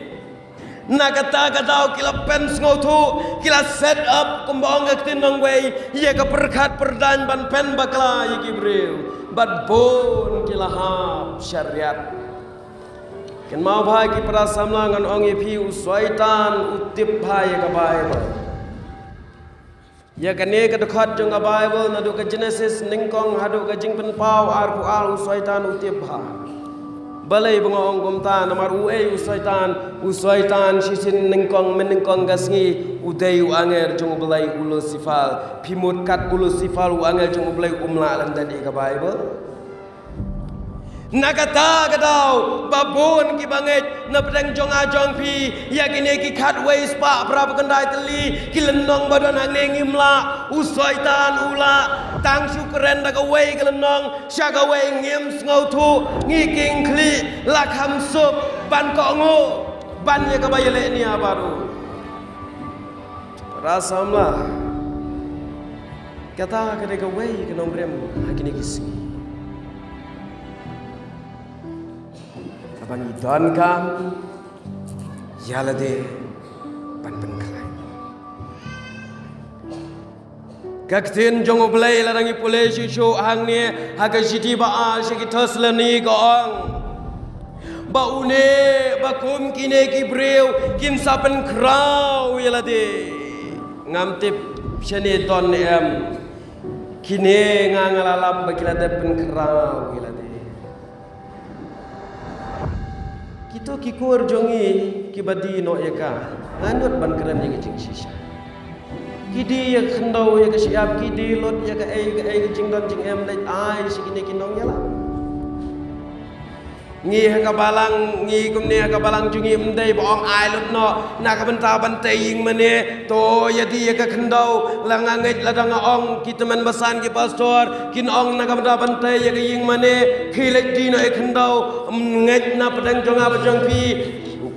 Nakata katau kila pen ngotu kila set up kumbang ke tin nong way ye ke perkat perdan ban pen bakla ye ki beriu. Bat bon kila hap syariat. Ken mau bahagi para samlangan ong ye pi uswaitan utip bahaya ke Bible. Ya kene ke dekat jong ke Bible nadu ke Genesis ningkong hadu ke jing penpau arku al uswaitan utip ha. Balai bengong gomta namar uai uswaitan sisin ningkong meningkong gasngi udai uanger jong balai ulu sifal pimut kat ulu sifal uanger jong balai umla lan tadi ke Bible. Nakata katau babon ki banget na pedang jong ajong pi ya kini ki kat ways pa berapa kendai teli ki lenong badan ang ngimla uswaitan ula tang syukren daga way ki lenong syaga way ngim ngautu ngiking kli lakam sup ban ko ngo ban ya ka bayale ni baru rasamlah kata kadega way ki nombrem hakini kisi Abang idon kam, yala de pan kalai. Kaktin jongo belai larangi pulai shisho hang ni haga jiti ba al shikithos lani goong. Ba une ba kum kine ki breu kin sapen kraw yala de ngam tip shani don em kine ngangalalam bakila de pen kraw yala de. Kita kikur jongi kibadi no yaka anut ban keren yang jing sisa kidi ya khandau ya siap kidi lot ya ka ai jing don jing em dai ai sikini kinong yala ngi ka balang ngi kumne ka balang jungi mdai bong ai lot no na ka banta bante ying mane to ya di ya ka khandau lang angit ladang ong kita man basan ki pastor kin ong na ka banta bante ya ka ying mane khilek di no e khandau nget na padang jonga bajang pi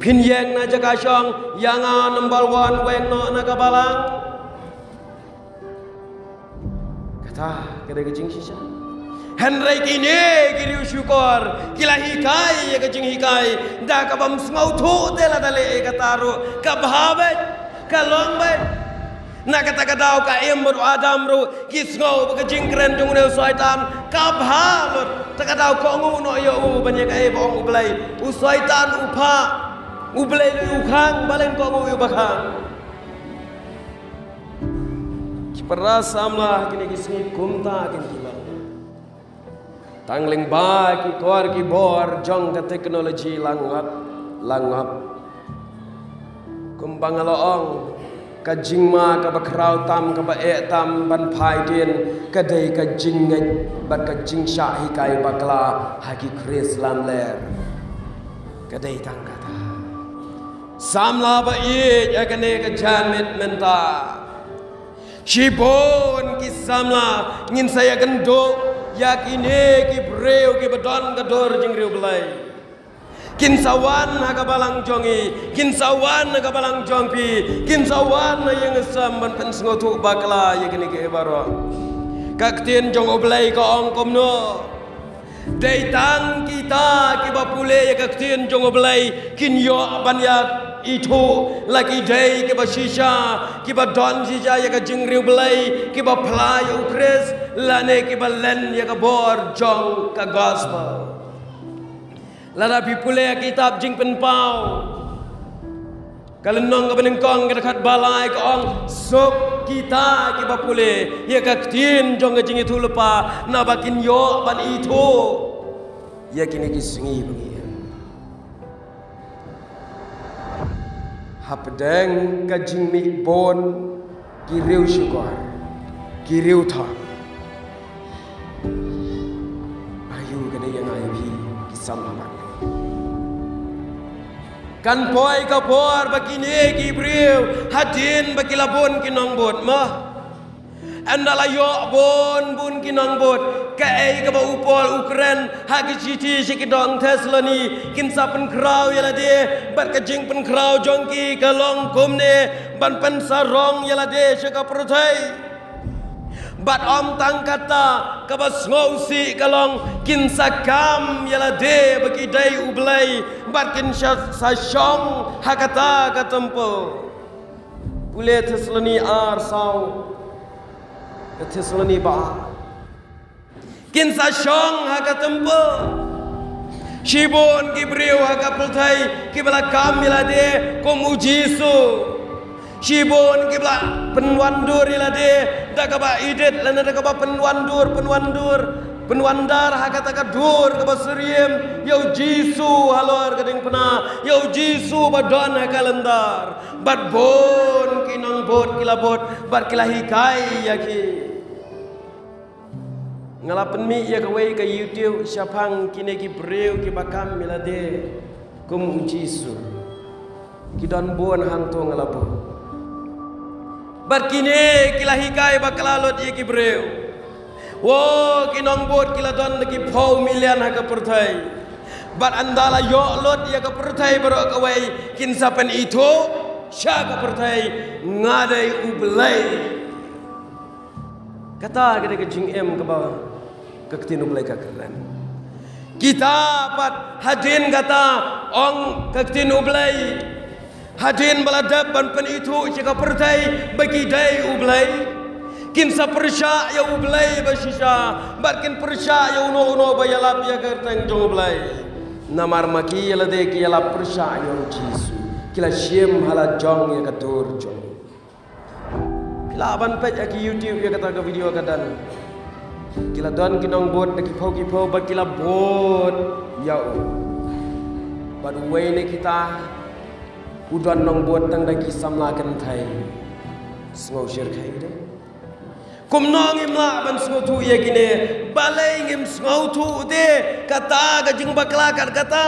pin yang na jaga syong yang number 1 weng no na ka balang kata kede ke jing sisa Henry kini kiri syukur kila hikai ya kecing hikai dah kabam semau tu tela dale kataru kabhabet kalombet nak kata kadau ka emur adam ru kisngau kecing keren jungune usaitan kabhalut takadau ko nguno yo banyak ai bong ublai usaitan upa ublai ukhang balen ko ngu bakang kiparasamlah kini kisni kumta kin kila Tangling ba ki kor ki bor jong ka teknologi langap kumbang loong ka jingma ka bakrau tam ka ba tam ban phai din ka dei ka jinget bat ka jingsha hi kai bakla haki kris lam ler ka dei tang kata samla ba i ya ka ne ka janit menta shibon ki samla ngin saya gendok yakine ki breu ki badon gador jingriu belai kin sawan naga balang jongi kin sawan naga balang jongpi kin sawan na yang sam ban pen ngotu bakla yakine ke baro kaktin jong oblai ko ong komno dei tang kita ki bapule ya kaktin jong oblai kin yo banyat itu lagi day ke basisha ke badon sisa ya ke jingriu belai ke bapla ya ukres lane ke balen ya ke bor jong ke gospel lada pipule ya kitab jing penpau kalau nong ke benengkong ke dekat balai ke ong sok kita ke bapule ya ke tin jong ke jing itu lepa na bakin yo ban itu ya kini kisingi bengi hapdeng kajing mi bon kiriu syukur kiriu tha ayu kene yang ayu kisam amat kan poi ka por bakine kibriu hadin bakilabon kinong bot mah andala yo bun kinong bot kai ka ba upol ukren hagi citi sikidong teslani kin sapen kraw yala de bat ka jing pen kraw jongki ka long kumne ban pen sarong yala de syaka protai Bat om tang kata kabas ngausi kalong kinsakam yala de bagi dai ublai bat kin sa syong hakata katempo pule Thessaloni ar sau Thessaloni ba kinsa syong hakatempo Shibon Gibril hakapultai kibala kam yala de kom ujisu Shibon kibla penwandur ilade dakaba idet lana dakaba penwandar hakata kadur kaba seriem yau jisu halor kading pena yau jisu badon hakalendar bad bon kinong bot kilabot bad kilahikai yaki ngalapen mi ya kawai ka YouTube syapang kine ki breu ki bakam ilade kum jisu kidon bon hang to ngalapo Barkine kilahikai bakalalot ye kibreu. Wo kinong bot kiladon lagi pau milian haka pertai. Bar andala yo lot ye ka pertai baro kawai kinsapen itu sya ka pertai ngadai ublai. Kata gede kejing em ke bawah keketin ublai ka keren. Kita pat hadin kata ong keketin ublai. Hadin baladap ban pen itu jika pertai bagi dai ublai kinsa persya ya ublai basisa barkin persya ya uno bayalap ya kerteng jong ublai namar maki ya lade ki ya persya ya jisu kila syem hala jong ya katur jong kila ban pet ya ki YouTube ya kata ke video kadan kila don kinong bot ki pau ba kila bot ya bad way ne kita Udan nong buat tang dagi samlakan thai sngau shir khai de kum nong imla ban sngau tu ye gine balai ngim sngau tu de kata ga jing bakla kata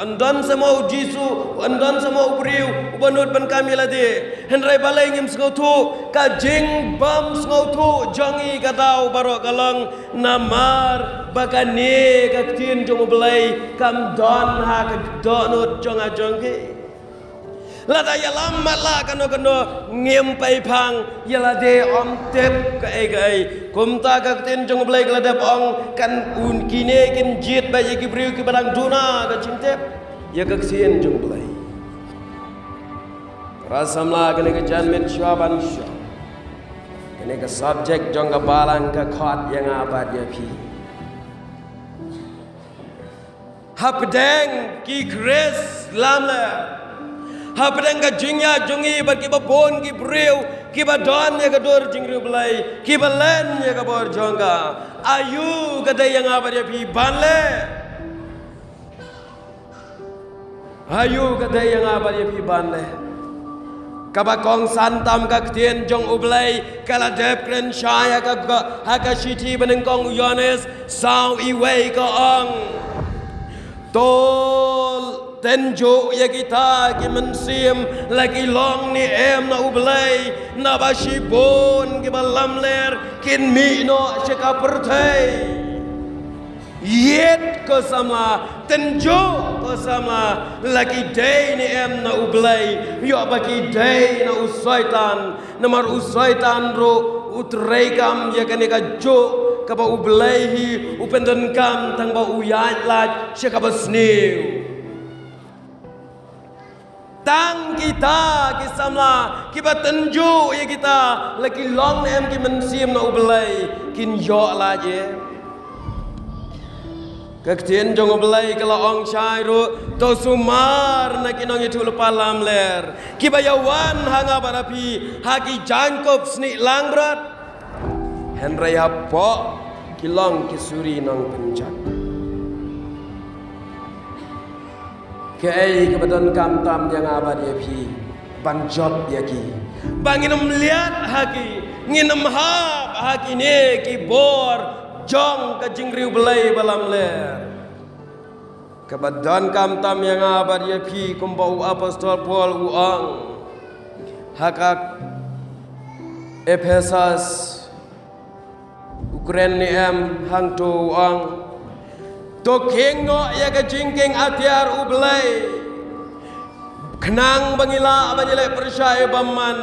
andan sama jisu andan sama ubriu ubanut ban kamila de henrai balai ngim sngau tu ka jing bam sngau tu jangi katau baro galang namar bakane ka tin jong belai kam don ha ka donut jong ajongke Lada yalam matla kano ngiem pai pang yala de om tep kai kumta ka tin jong blai lada ong kan un kine kin jit ba ye gibriu ki barang duna ka cintep ya ka sien jong blai rasamla kene ka janmet syaban sya kene ka subject jong ka balang ka khot yang abad ya pi hapdeng ki kres lamla Hapdeng ka jingya jongi bar ki babon ki breu ki badon ya kador jingru belai ki balen ya ka bor jonga ayu kadai yang apa dia pi banle ayu kadai yang apa dia pi banle kabakong santam ka ktien jong ublai kala dep kren shaya ka haka shiti benengkong Yohanes sau iwei ka ong tol tenjo ya kita ki mensim lagi long ni em na ublai na basibon ki balam ler kin mi no cheka pertai yet ko sama tenjo ko sama lagi day ni em na ublai yo bagi day na usaitan namar usaitan ro utreikam ya kaneka jo kaba ublai hi upenden kam tang ba uyat lat cheka basniu tang kita kisamla kiba tenju ya kita lagi long em ki mensim na ublai kin yo la je kaktin jong ublai kala ong chai ru to sumar na kinong itu lupa lam ler kiba yawan hanga barapi haki jangkop sni lang brat henry hapo kilong kisuri nang penjat Kei kebetulan kamtam yang abad ya pi banjot ya ki banginem lihat haki nginem hab haki ne ki bor jong ke jingriu belai balam ler kebetulan kamtam yang abad ya pi kumbau apostol Paul uang hakak Efesas Ukraine em hang tu uang Tokengo ya ke jingking atiar ublai kenang bangila banjile percaya baman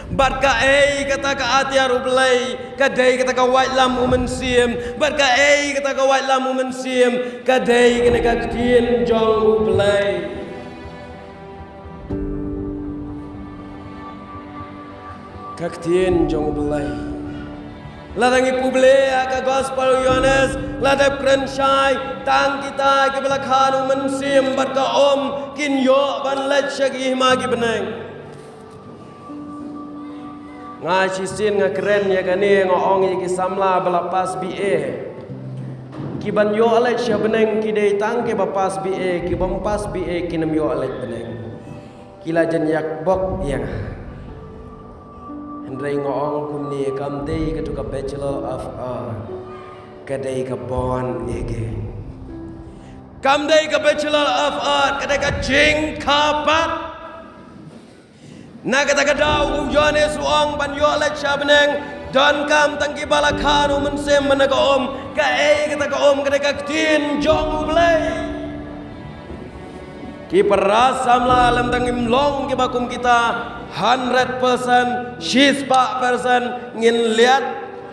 Bat ka kata ka atiar ublay, kadai kata ka white lam umensim, bat ka kata ka white lam umensim, kadai kena ka tien jong ublay. Kaktien jong ublay. Ladangi publia ka gospel Yohanes, ladai prensyai, tang kita ke belakang umensim, bat ka kin yo ban lech syagi magi beneng. Nga cisin nga keren ya kani nga ong ya kisamla balapas BA. Ki ban yo alek sya beneng ki dei tang ke bapas BA ki bampas BA ki nam yo alek beneng. Kila jen yak bok yang. Hendrai nga ong kum ni kam dei ka tu ka Bachelor of Art. Ka dei ka bon ege. Kam dei ka Bachelor of Art ka dei ka jing kapat. Nakata-kata Yohanes uang ban yo alek syabneng dan kam tangki balakhan umensem manaka ka kata ka ka tin jong ublay ki parasam la alam tangim long ki bakum kita 100% shispa person ngin liat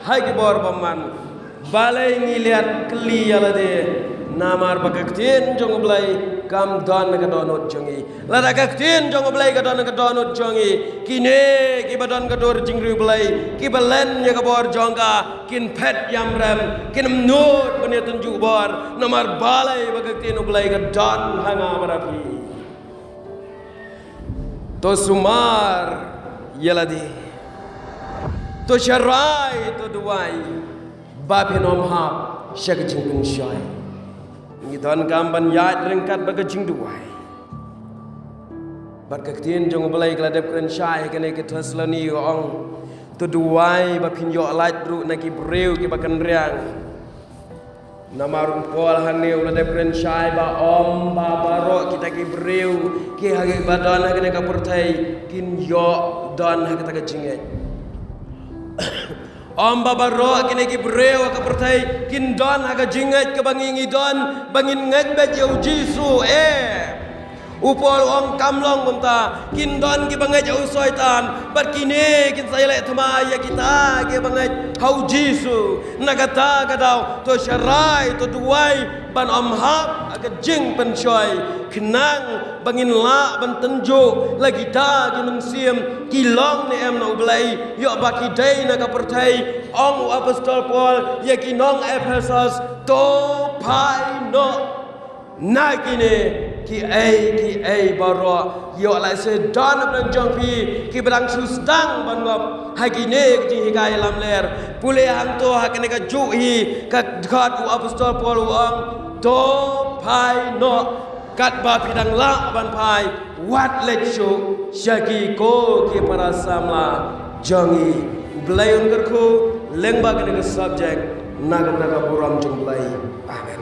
hai ki bor paman balai ngiliat kli alade namar bakaktin jong ublay kam don ka donot jongi lada kaktin jong ublay ka donot jongi kine ki badon ka dor jingri ublay ki balen ya ka bor jongka kin pet yam rem kin nut bane tunju bor namar balai bakaktin ublay ka don hanga barapi to sumar yaladi to sharai to duai bapinom hap syag jingkun syai ngidon kamban yat rengkat baga jing duai bat kaktin jong belai gladep kren syai kene ke taslani ong to duai ba pin yo alat bru naki breu ki bakan riang namarum pol haneu gladep kren syai ba om ba baro kita ki breu ki hage badan kene ka pertai kin yo don hage ta jinget Om baba roh kini ki breu ka pertai kin don haga jingat ke bangingi don bangin ngat bet yau jisu upol ong kamlong bunta kin don ki bangat yau soitan bat kini kin saya lek thama ya kita ke bangat hau jisu nagata gadau to syarai to duai ban om hap aga jing pencoy kenang bangin la ban tenjo lagi ta ki mensiem kilong ni em no blai yo baki dai na ka pertai ong apostol Paul ya ki nong Ephesus to pai no nagine ki ai baro yo la se don ban jong pi ki berang sustang ban ngop hagine ki hikai lam ler pule hang to hakene ka ju hi ka god apostol Paul ong to pai no kat ba pidang la ban pai wat lechu syagi ko ki para samla jongi belayon kerku lengba kene subject naga buram jong belai amen.